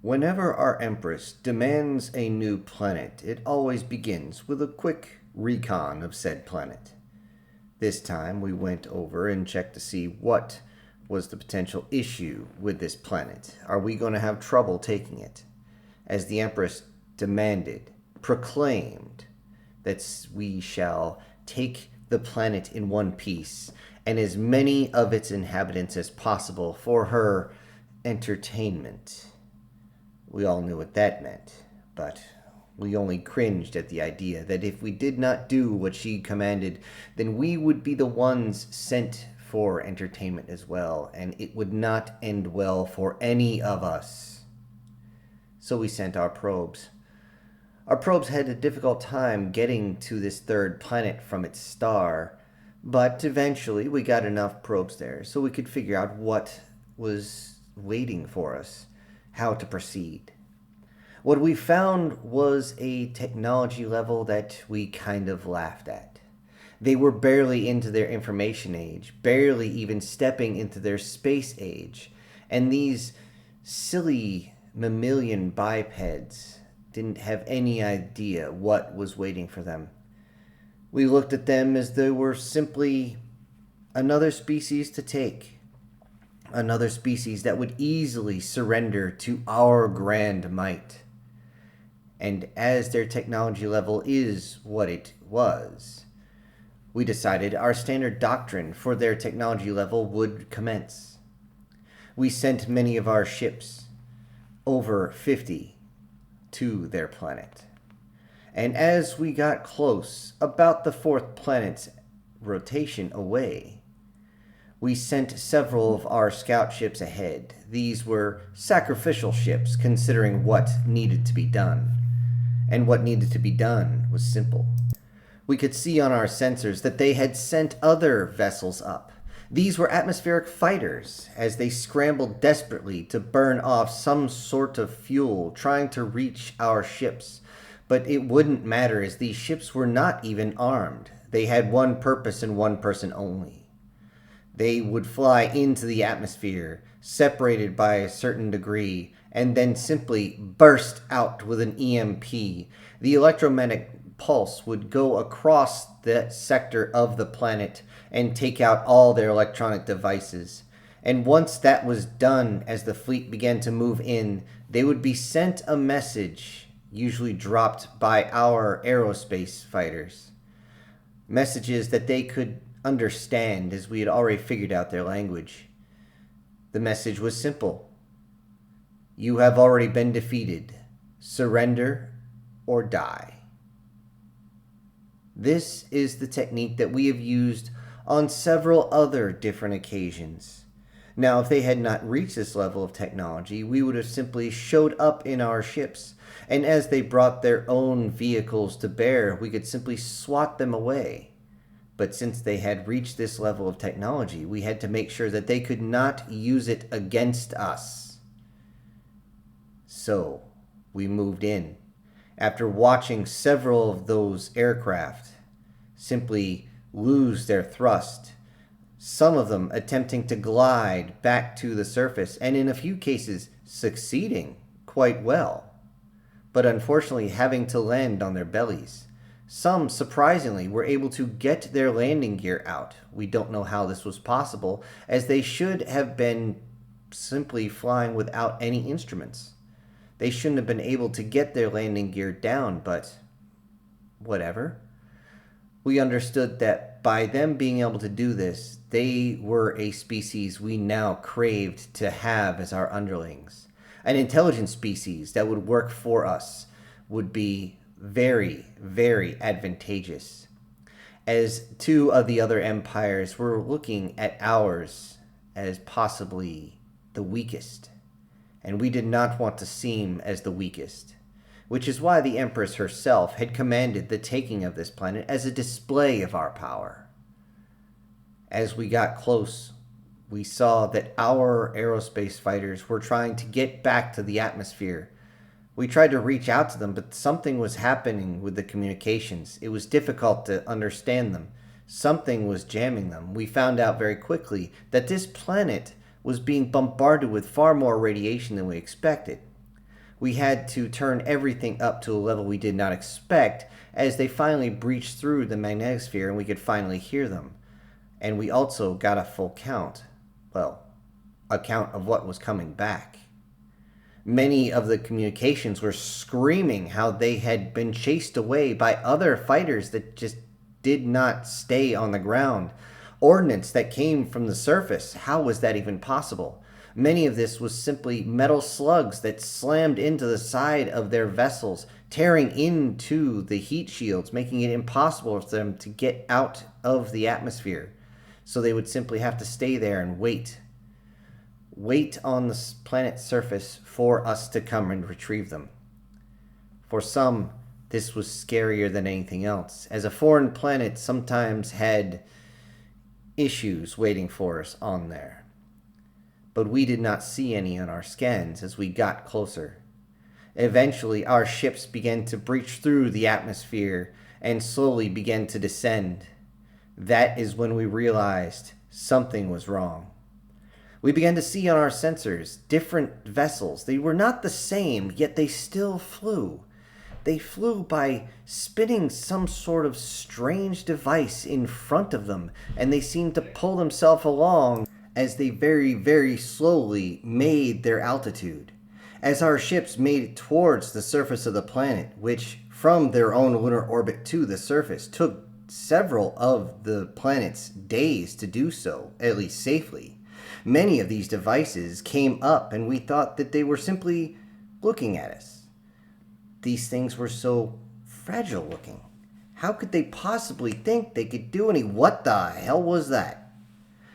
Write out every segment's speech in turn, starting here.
Whenever our Empress demands a new planet, it always begins with a quick recon of said planet. This time we went over and checked to see what was the potential issue with this planet. Are we going to have trouble taking it? As the Empress demanded, proclaimed, that we shall take the planet in one piece and as many of its inhabitants as possible for her entertainment. We all knew what that meant, but we only cringed at the idea that if we did not do what she commanded, then we would be the ones sent for entertainment as well, and it would not end well for any of us. So we sent our probes. Our probes had a difficult time getting to this third planet from its star, but eventually we got enough probes there so we could figure out what was waiting for us, how to proceed. What we found was a technology level that we kind of laughed at. They were barely into their information age, barely even stepping into their space age, and these silly mammalian bipeds didn't have any idea what was waiting for them. We looked at them as they were simply another species to take. Another species that would easily surrender to our grand might. And as their technology level is what it was, we decided our standard doctrine for their technology level would commence. We sent many of our ships, over 50, to their planet. And as we got close, about the fourth planet's rotation away, we sent several of our scout ships ahead. These were sacrificial ships, considering what needed to be done. And what needed to be done was simple. We could see on our sensors that they had sent other vessels up. These were atmospheric fighters, as they scrambled desperately to burn off some sort of fuel, trying to reach our ships. But it wouldn't matter, as these ships were not even armed. They had one purpose and one person only. They would fly into the atmosphere, separated by a certain degree, and then simply burst out with an EMP. The electromagnetic pulse would go across that sector of the planet and take out all their electronic devices. And once that was done, as the fleet began to move in, they would be sent a message, usually dropped by our aerospace fighters. Messages that they could understand, as we had already figured out their language. The message was simple. You have already been defeated. Surrender or die. This is the technique that we have used on several other different occasions. Now, if they had not reached this level of technology, we would have simply showed up in our ships, and as they brought their own vehicles to bear, we could simply swat them away. But since they had reached this level of technology, we had to make sure that they could not use it against us. So, we moved in. After watching several of those aircraft simply lose their thrust, some of them attempting to glide back to the surface, and in a few cases succeeding quite well, but unfortunately having to land on their bellies. Some, surprisingly, were able to get their landing gear out. We don't know how this was possible, as they should have been simply flying without any instruments. They shouldn't have been able to get their landing gear down, but whatever. We understood that by them being able to do this, they were a species we now craved to have as our underlings. An intelligent species that would work for us would be very, very advantageous, as two of the other empires were looking at ours as possibly the weakest, and we did not want to seem as the weakest, which is why the Empress herself had commanded the taking of this planet as a display of our power. As we got close, we saw that our aerospace fighters were trying to get back to the atmosphere. We tried to reach out to them, but something was happening with the communications. It was difficult to understand them. Something was jamming them. We found out very quickly that this planet was being bombarded with far more radiation than we expected. We had to turn everything up to a level we did not expect as they finally breached through the magnetic sphere and we could finally hear them. And we also got a full count. Well, a count of what was coming back. Many of the communications were screaming how they had been chased away by other fighters that just did not stay on the ground. Ordnance that came from the surface. How was that even possible? Many of this was simply metal slugs that slammed into the side of their vessels, tearing into the heat shields, making it impossible for them to get out of the atmosphere. So they would simply have to stay there and wait on the planet's surface for us to come and retrieve them. For some, this was scarier than anything else, as a foreign planet sometimes had issues waiting for us on there. But we did not see any on our scans as we got closer. Eventually, our ships began to breach through the atmosphere and slowly began to descend. That is when we realized something was wrong. We began to see on our sensors different vessels. They were not the same, yet they still flew. They flew by spinning some sort of strange device in front of them, and they seemed to pull themselves along as they very, very slowly made their altitude. As our ships made it towards the surface of the planet, which from their own lunar orbit to the surface took several of the planet's days to do so, at least safely. Many of these devices came up and we thought that they were simply looking at us. These things were so fragile looking. How could they possibly think they could do any? What the hell was that?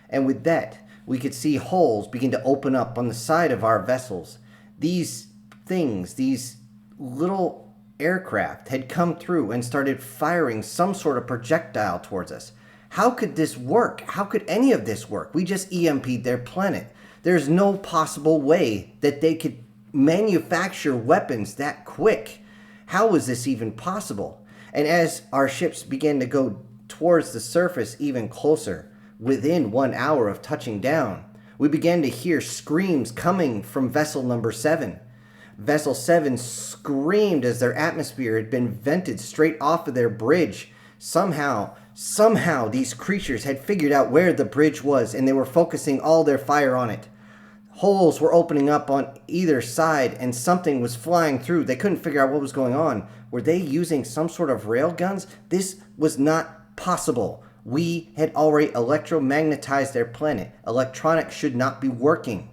And with that, we could see holes begin to open up on the side of our vessels. These things, these little aircraft had come through and started firing some sort of projectile towards us. How could this work? How could any of this work? We just EMP'd their planet. There's no possible way that they could manufacture weapons that quick. How was this even possible? And as our ships began to go towards the surface even closer, within 1 hour of touching down, we began to hear screams coming from vessel number 7. Vessel 7 screamed as their atmosphere had been vented straight off of their bridge. Somehow these creatures had figured out where the bridge was and they were focusing all their fire on it. Holes were opening up on either side and something was flying through. They couldn't figure out what was going on. Were they using some sort of rail guns? This was not possible. We had already electromagnetized their planet. Electronics should not be working.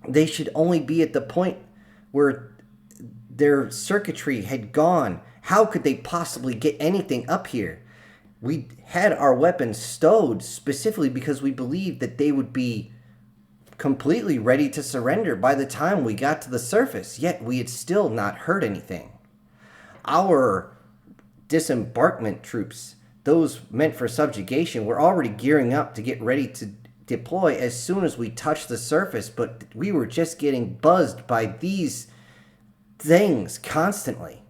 They should only be at the point where their circuitry had gone. How could they possibly get anything up here? We had our weapons stowed specifically because we believed that they would be completely ready to surrender by the time we got to the surface, yet we had still not heard anything. Our disembarkment troops, those meant for subjugation, were already gearing up to get ready to deploy as soon as we touched the surface, but we were just getting buzzed by these things constantly.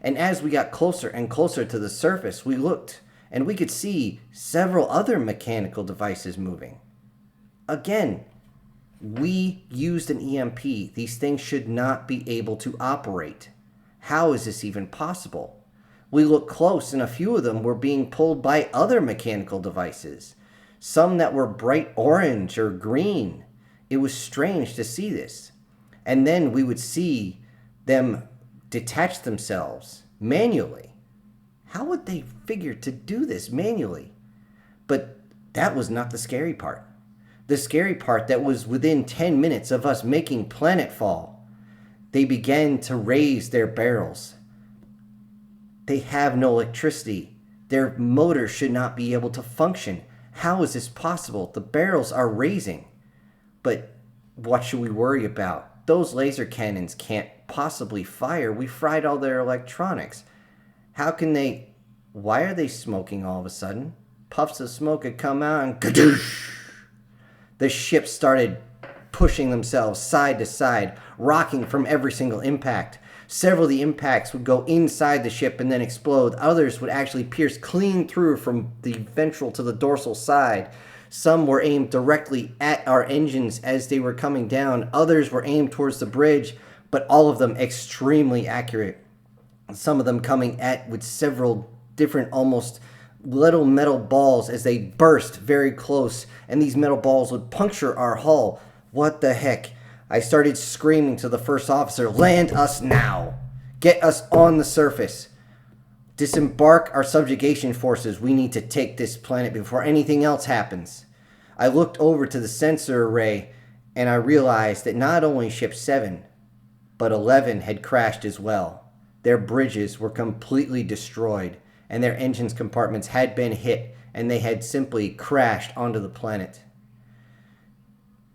And as we got closer and closer to the surface, we looked and we could see several other mechanical devices moving. Again, we used an EMP. These things should not be able to operate. How is this even possible? We looked close and a few of them were being pulled by other mechanical devices. Some that were bright orange or green. It was strange to see this. And then we would see them detach themselves manually. How would they figure to do this manually? But that was not the scary part. The scary part that was within 10 minutes of us making planetfall, they began to raise their barrels. They have no electricity. Their motor should not be able to function. How is this possible? The barrels are raising. But what should we worry about? Those laser cannons can't possibly fire. We fried all their electronics. How can they... Why are they smoking all of a sudden? Puffs of smoke had come out and kadoosh! The ship started pushing themselves side to side, rocking from every single impact. Several of the impacts would go inside the ship and then explode. Others would actually pierce clean through from the ventral to the dorsal side. Some were aimed directly at our engines as they were coming down. Others were aimed towards the bridge. but all of them extremely accurate. Some of them coming at with several different almost little metal balls as they burst very close, and these metal balls would puncture our hull. What the heck? I started screaming to the first officer, "Land us now! Get us on the surface! Disembark our subjugation forces. We need to take this planet before anything else happens." I looked over to the sensor array and I realized that not only Ship 7, but 11 had crashed as well. Their bridges were completely destroyed and their engines compartments had been hit and they had simply crashed onto the planet.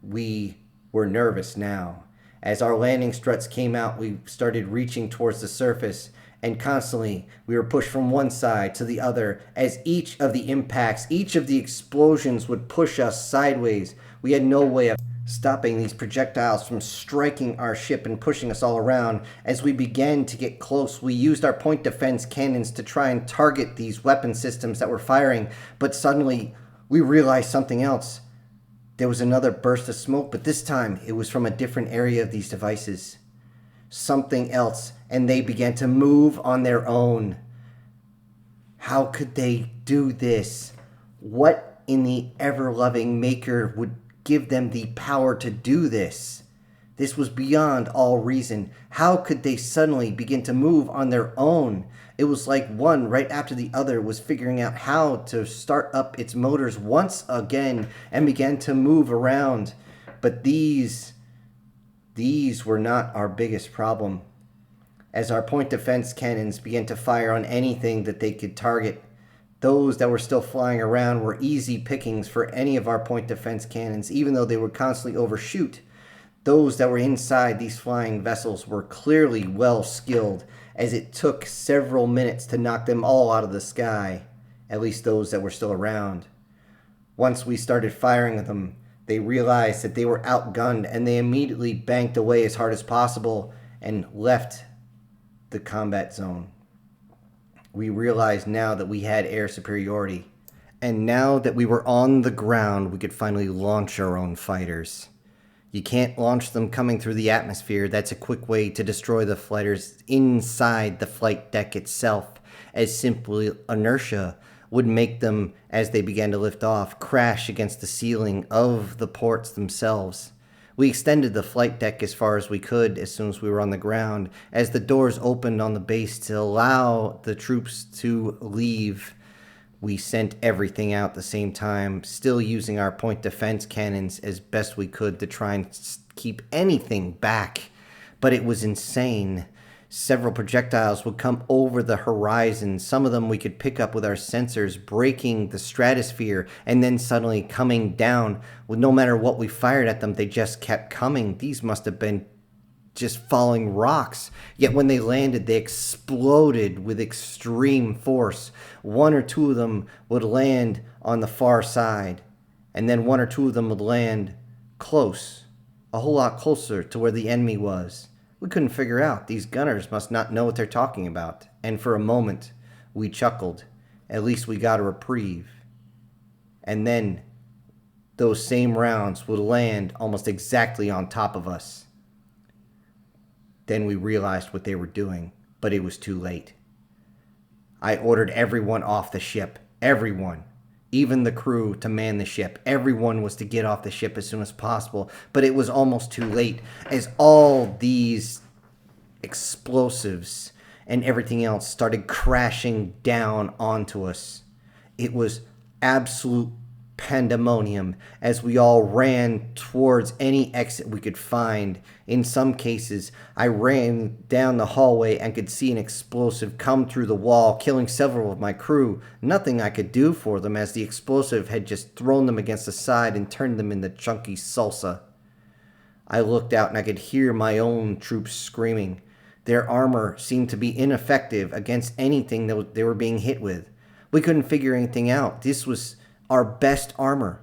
We were nervous now. As our landing struts came out, we started reaching towards the surface, and constantly we were pushed from one side to the other as each of the impacts, each of the explosions would push us sideways. We had no way of stopping these projectiles from striking our ship and pushing us all around. As we began to get close, we used our point defense cannons to try and target these weapon systems that were firing, but suddenly we realized something else. There was another burst of smoke, but this time it was from a different area of these devices. Something else, and they began to move on their own. How could they do this? What in the ever-loving Maker would give them the power to do this? This was beyond all reason. How could they suddenly begin to move on their own? It was like one right after the other was figuring out how to start up its motors once again and began to move around. But these were not our biggest problem. As our point defense cannons began to fire on anything that they could target, those that were still flying around were easy pickings for any of our point defense cannons, even though they would constantly overshoot. Those that were inside these flying vessels were clearly well skilled, as it took several minutes to knock them all out of the sky, at least those that were still around. Once we started firing at them, they realized that they were outgunned, and they immediately banked away as hard as possible and left the combat zone. We realized now that we had air superiority, and now that we were on the ground, we could finally launch our own fighters. You can't launch them coming through the atmosphere. That's a quick way to destroy the fighters inside the flight deck itself, as simply inertia would make them, as they began to lift off, crash against the ceiling of the ports themselves. We extended the flight deck as far as we could as soon as we were on the ground, as the doors opened on the base to allow the troops to leave. We sent everything out at the same time, still using our point defense cannons as best we could to try and keep anything back. But it was insane. Several projectiles would come over the horizon. Some of them we could pick up with our sensors, breaking the stratosphere, and then suddenly coming down. Well, no matter what we fired at them, they just kept coming. These must have been just falling rocks. Yet when they landed, they exploded with extreme force. One or two of them would land on the far side, and then one or two of them would land close, a whole lot closer to where the enemy was. We couldn't figure out. These gunners must not know what they're talking about. And for a moment, we chuckled. At least we got a reprieve. And then those same rounds would land almost exactly on top of us. Then we realized what they were doing, but it was too late. I ordered everyone off the ship. Everyone. Even the crew to man the ship. Everyone was to get off the ship as soon as possible, but it was almost too late, as all these explosives and everything else started crashing down onto us. It was absolute pandemonium as we all ran towards any exit we could find. In some cases, I ran down the hallway and could see an explosive come through the wall, killing several of my crew. Nothing I could do for them, as the explosive had just thrown them against the side and turned them into chunky salsa. I looked out and I could hear my own troops screaming. Their armor seemed to be ineffective against anything that they were being hit with. We couldn't figure anything out. This was our best armor.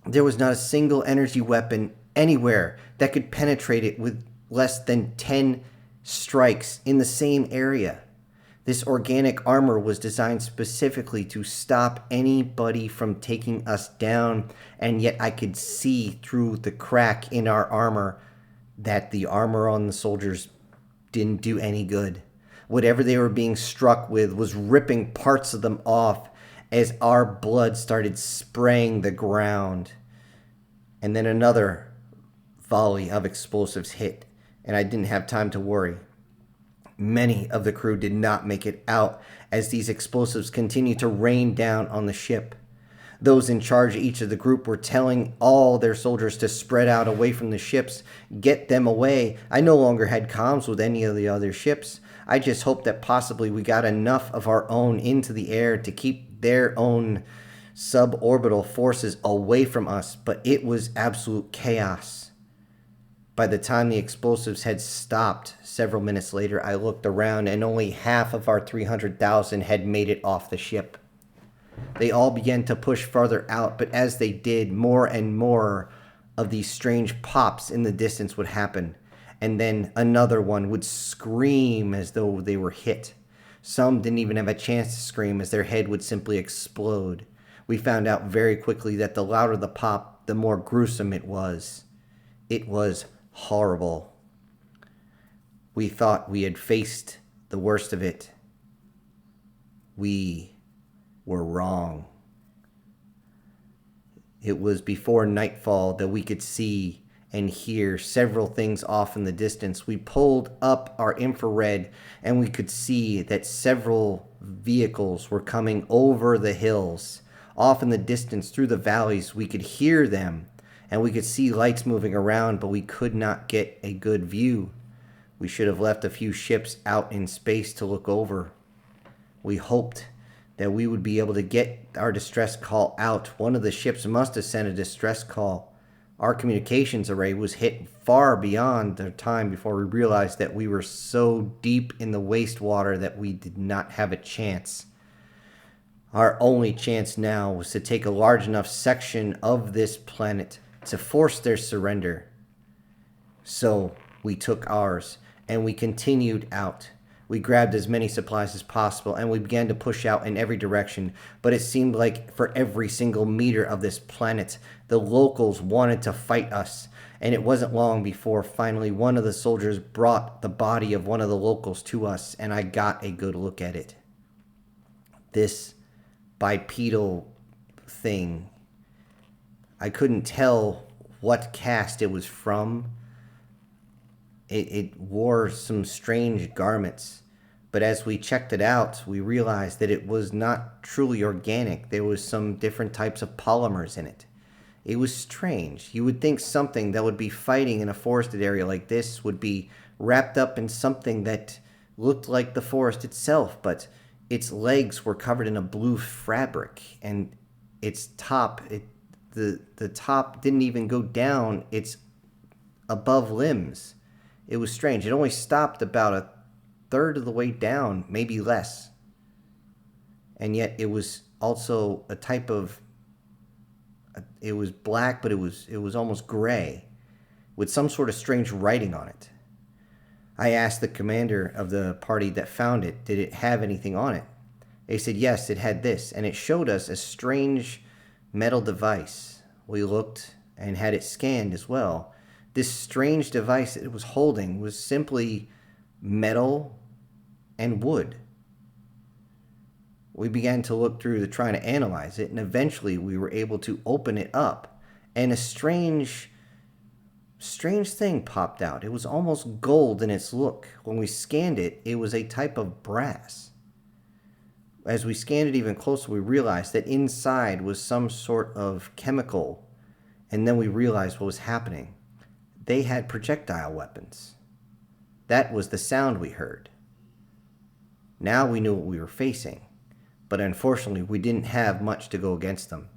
There was not a single energy weapon anywhere that could penetrate it with less than 10 strikes in the same area. This organic armor was designed specifically to stop anybody from taking us down, and yet I could see through the crack in our armor that the armor on the soldiers didn't do any good. Whatever they were being struck with was ripping parts of them off as our blood started spraying the ground. And then another volley of explosives hit, and I didn't have time to worry. Many of the crew did not make it out as these explosives continued to rain down on the ship. Those in charge of each of the group were telling all their soldiers to spread out away from the ships, get them away. I no longer had comms with any of the other ships. I just hoped that possibly we got enough of our own into the air to keep their own sub-orbital forces away from us, but it was absolute chaos. By the time the explosives had stopped several minutes later, I looked around and only half of our 300,000 had made it off the ship. They all began to push farther out, but as they did, more and more of these strange pops in the distance would happen, and then another one would scream as though they were hit. Some didn't even have a chance to scream as their head would simply explode. We found out very quickly that the louder the pop, the more gruesome it was. It was horrible. We thought we had faced the worst of it. We were wrong. It was before nightfall that we could see and hear several things off in the distance. We pulled up our infrared and we could see that several vehicles were coming over the hills. Off in the distance through the valleys, we could hear them and we could see lights moving around, but we could not get a good view. We should have left a few ships out in space to look over. We hoped that we would be able to get our distress call out. One of the ships must have sent a distress call. Our communications array was hit far beyond the time before we realized that we were so deep in the wastewater that we did not have a chance. Our only chance now was to take a large enough section of this planet to force their surrender. So we took ours and we continued out. We grabbed as many supplies as possible and we began to push out in every direction, but it seemed like for every single meter of this planet, the locals wanted to fight us. And it wasn't long before finally one of the soldiers brought the body of one of the locals to us, and I got a good look at it. This bipedal thing, I couldn't tell what caste it was from. It wore some strange garments, but as we checked it out, we realized that it was not truly organic. There was some different types of polymers in it. It was strange. You would think something that would be fighting in a forested area like this would be wrapped up in something that looked like the forest itself, but its legs were covered in a blue fabric, and its top, the top didn't even go down its above limbs. It was strange. It only stopped about a third of the way down, maybe less. And yet it was also a type of, it was black, but it was almost gray with some sort of strange writing on it. I asked the commander of the party that found it, did it have anything on it? They said yes, it had this, and it showed us a strange metal device. We looked and had it scanned as well. This strange device that it was holding was simply metal and wood. We began to look through trying to analyze it, and eventually we were able to open it up, and a strange thing popped out. It was almost gold in its look. When we scanned it, it was a type of brass. As we scanned it even closer, we realized that inside was some sort of chemical, and then we realized what was happening. They had projectile weapons. That was the sound we heard. Now we knew what we were facing, but unfortunately we didn't have much to go against them.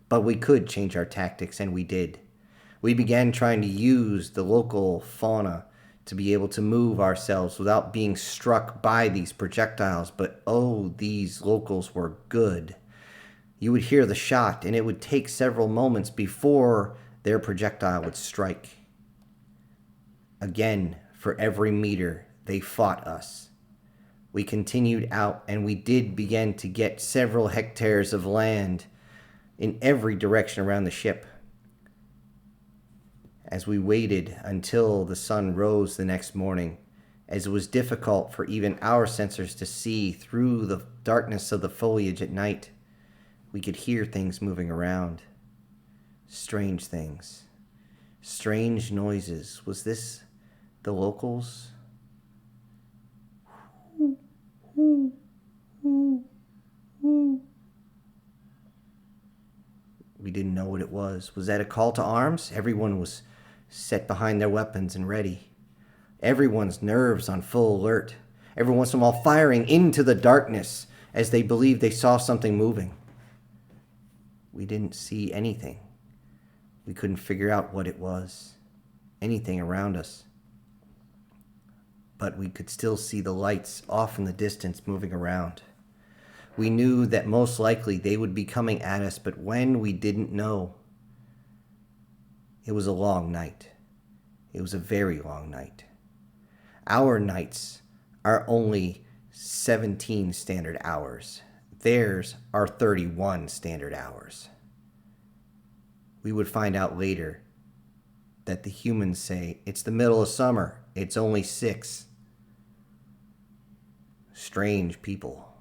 But we could change our tactics, and we did. We began trying to use the local fauna to be able to move ourselves without being struck by these projectiles, but oh, these locals were good. You would hear the shot, and it would take several moments before their projectile would strike. Again, for every meter, they fought us. We continued out, and we did begin to get several hectares of land in every direction around the ship. As we waited until the sun rose the next morning, as it was difficult for even our sensors to see through the darkness of the foliage at night, we could hear things moving around. Strange things. Strange noises. Was this the locals? We didn't know what it was. Was that a call to arms? Everyone was set behind their weapons and ready. Everyone's nerves on full alert. Every once in a while firing into the darkness as they believed they saw something moving. We didn't see anything. We couldn't figure out what it was. Anything around us. But we could still see the lights off in the distance moving around. We knew that most likely they would be coming at us, but when, we didn't know. It was a long night. It was a very long night. Our nights are only 17 standard hours. Theirs are 31 standard hours. We would find out later that the humans say, it's the middle of summer, it's only 6. Strange people.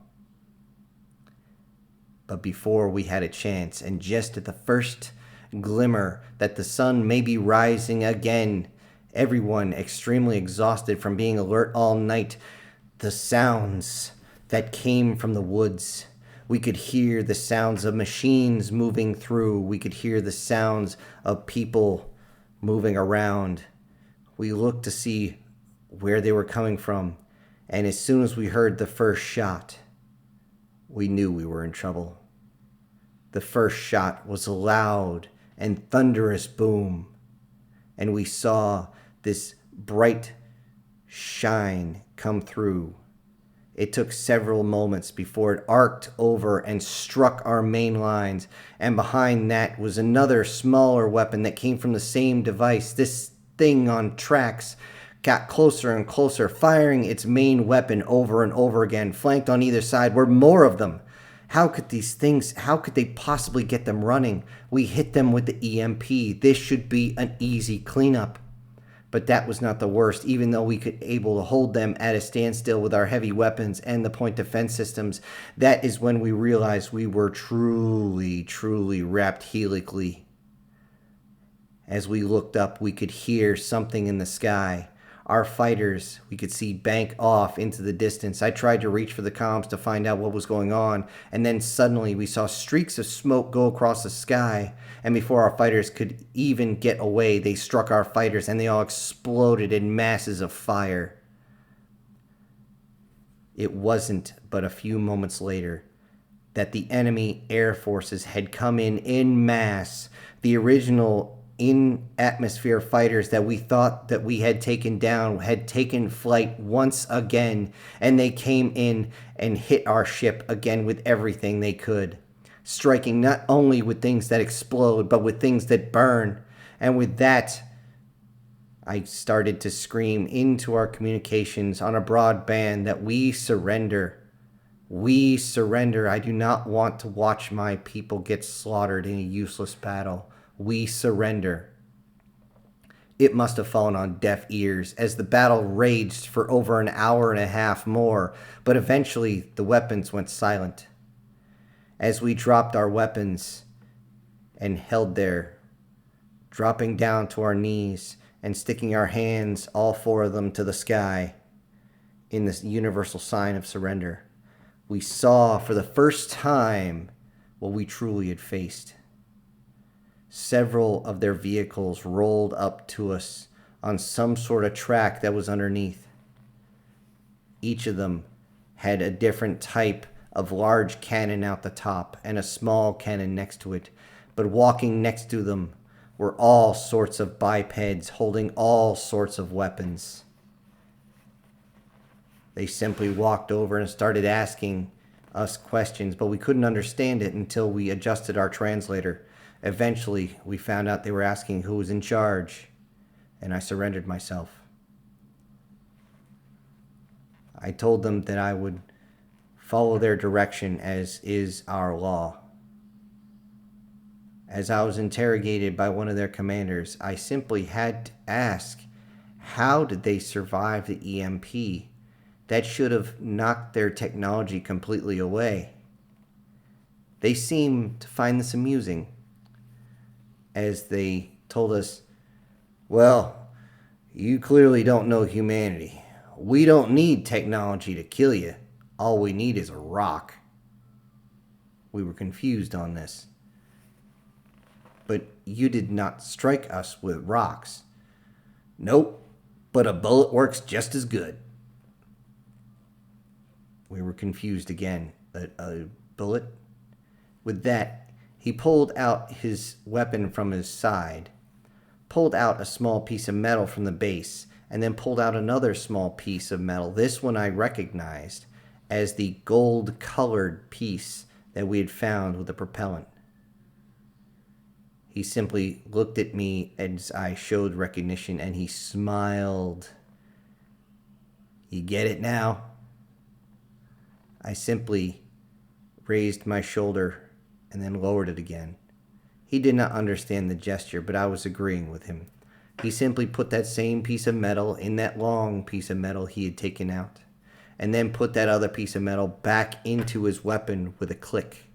But before we had a chance, and just at the first glimmer that the sun may be rising again, everyone extremely exhausted from being alert all night, the sounds that came from the woods. We could hear the sounds of machines moving through. We could hear the sounds of people moving around. We looked to see where they were coming from, and as soon as we heard the first shot, we knew we were in trouble. The first shot was a loud and thunderous boom, and we saw this bright shine come through. It took several moments before it arced over and struck our main lines, and behind that was another smaller weapon that came from the same device. This thing on tracks got closer and closer, firing its main weapon over and over again. Flanked on either side were more of them. How could they possibly get them running? We hit them with the EMP. This should be an easy cleanup. But that was not the worst. Even though we could able to hold them at a standstill with our heavy weapons and the point defense systems, that is when we realized we were truly, truly wrapped helically. As we looked up, we could hear something in the sky. Our fighters, we could see bank off into the distance. I tried to reach for the comms to find out what was going on, and then suddenly we saw streaks of smoke go across the sky, and before our fighters could even get away, they struck our fighters, and they all exploded in masses of fire. It wasn't but a few moments later that the enemy air forces had come in mass. The original in-atmosphere fighters that we thought that we had taken down had taken flight once again, and they came in and hit our ship again with everything they could, striking not only with things that explode, but with things that burn. And with that, I started to scream into our communications on a broadband that we surrender. We surrender. I do not want to watch my people get slaughtered in a useless battle. We surrender. It must have fallen on deaf ears as the battle raged for over an hour and a half more, but eventually the weapons went silent. As we dropped our weapons and held there, dropping down to our knees and sticking our hands, all 4 of them, to the sky in this universal sign of surrender, we saw for the first time what we truly had faced. Several of their vehicles rolled up to us on some sort of track that was underneath. Each of them had a different type of large cannon out the top and a small cannon next to it, but walking next to them were all sorts of bipeds holding all sorts of weapons. They simply walked over and started asking us questions, but we couldn't understand it until we adjusted our translator. Eventually, we found out they were asking who was in charge, and I surrendered myself. I told them that I would follow their direction as is our law. As I was interrogated by one of their commanders, I simply had to ask, how did they survive the EMP? That should have knocked their technology completely away. They seemed to find this amusing, as they told us, well, you clearly don't know humanity. We don't need technology to kill you. All we need is a rock. We were confused on this. But you did not strike us with rocks. Nope, but a bullet works just as good. We were confused again. A bullet? With that, he pulled out his weapon from his side, pulled out a small piece of metal from the base, and then pulled out another small piece of metal. This one I recognized as the gold-colored piece that we had found with the propellant. He simply looked at me as I showed recognition, and he smiled. You get it now? I simply raised my shoulder and then lowered it again. He did not understand the gesture, but I was agreeing with him. He simply put that same piece of metal in that long piece of metal he had taken out, and then put that other piece of metal back into his weapon with a click,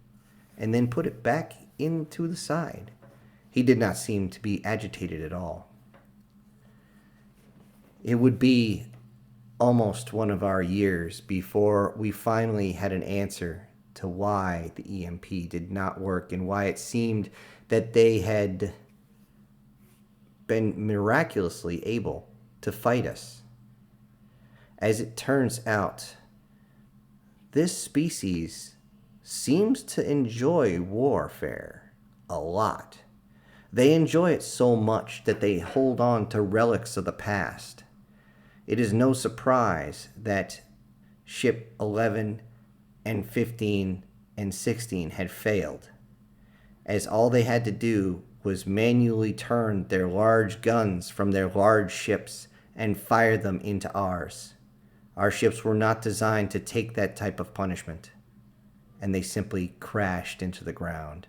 and then put it back into the side. He did not seem to be agitated at all. It would be almost one of our years before we finally had an answer to why the EMP did not work and why it seemed that they had been miraculously able to fight us. As it turns out, this species seems to enjoy warfare a lot. They enjoy it so much that they hold on to relics of the past. It is no surprise that Ship 11 and 15 and 16 had failed, as all they had to do was manually turn their large guns from their large ships and fire them into ours. Our ships were not designed to take that type of punishment, and they simply crashed into the ground.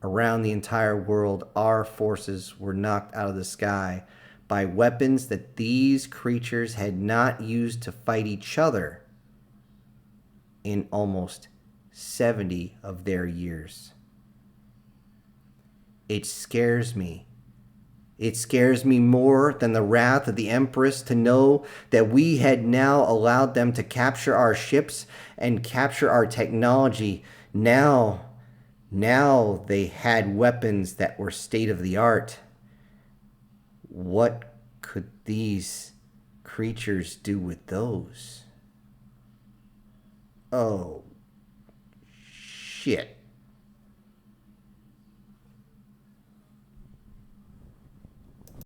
Around the entire world, our forces were knocked out of the sky by weapons that these creatures had not used to fight each other in almost 70 of their years. It scares me. It scares me more than the wrath of the Empress to know that we had now allowed them to capture our ships and capture our technology. Now they had weapons that were state of the art. What could these creatures do with those? Oh, shit.